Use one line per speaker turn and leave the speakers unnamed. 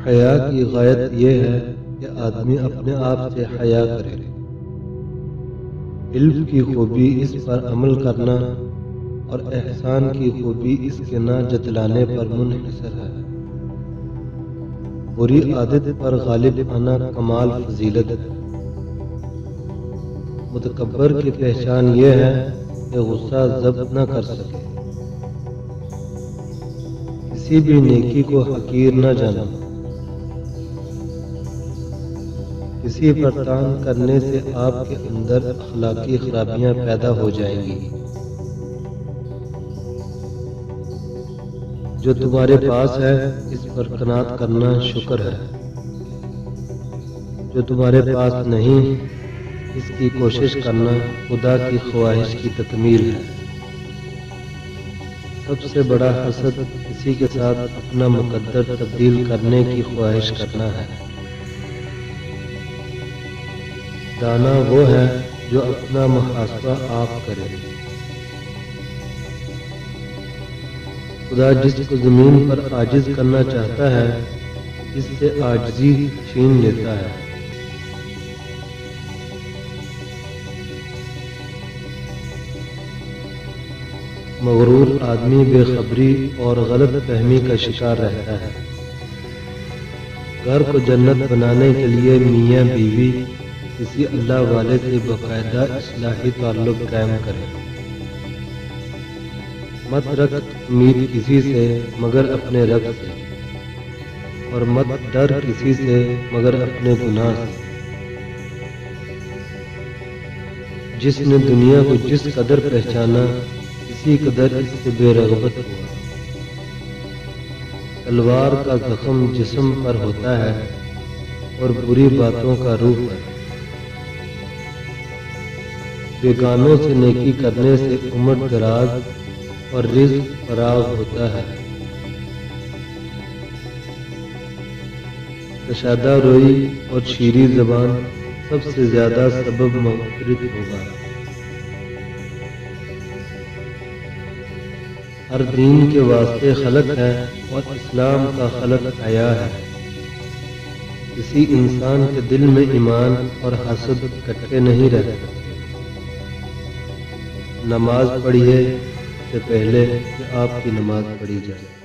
حیا کی غایت یہ ہے کہ آدمی اپنے آپ سے حیا کرے۔ علم کی خوبی اس پر عمل کرنا اور احسان کی خوبی اس کے نہ جتلانے پر منحصر ہے۔ بری عادت پر غالب آنا کمال فضیلت ہے۔ متکبر کی پہچان یہ ہے کہ غصہ ضبط نہ کر سکے۔ کسی بھی نیکی کو حقیر نہ جانا۔ کسی پر طعن کرنے سے آپ کے اندر اخلاقی خرابیاں پیدا ہو جائیں گی۔ جو تمہارے پاس ہے اس پر قناعت کرنا شکر ہے۔ جو تمہارے پاس نہیں اس کی کوشش کرنا خدا کی خواہش کی تکمیل ہے۔ سب سے بڑا حسد کسی کے ساتھ اپنا مقدر تبدیل کرنے کی خواہش کرنا ہے۔ دانا وہ ہے جو اپنا محاسبہ آپ کرے۔ خدا جس کو زمین پر عاجز کرنا چاہتا ہے اس سے عاجزی چھین لیتا ہے۔ مغرور آدمی بے خبری اور غلط فہمی کا شکار رہتا ہے۔ گھر کو جنت بنانے کے لیے میاں بیوی کسی اللہ والے سے باقاعدہ اصلاحی تعلق قائم کریں۔ مت رکھ امید کسی سے مگر اپنے رب سے، اور مت ڈر کسی سے مگر اپنے گناہ سے۔ جس نے دنیا کو جس قدر پہچانا اسی قدر اس سے بے رغبت ہوا۔ تلوار کا زخم جسم پر ہوتا ہے اور بری باتوں کا روح پر۔ بیگانوں سے نیکی کرنے سے عمر دراز اور رزق فراغ ہوتا ہے۔ کشادہ روئی اور شیریں زبان سب سے زیادہ سبب مغفرت ہوگا۔ ہر دین کے واسطے خلق ہے اور اسلام کا خلق حیا ہے۔ کسی انسان کے دل میں ایمان اور حسد اکٹھے نہیں رہ سکتے۔ نماز پڑھیے اس سے پہلے کہ آپ کی نماز پڑھی جائے۔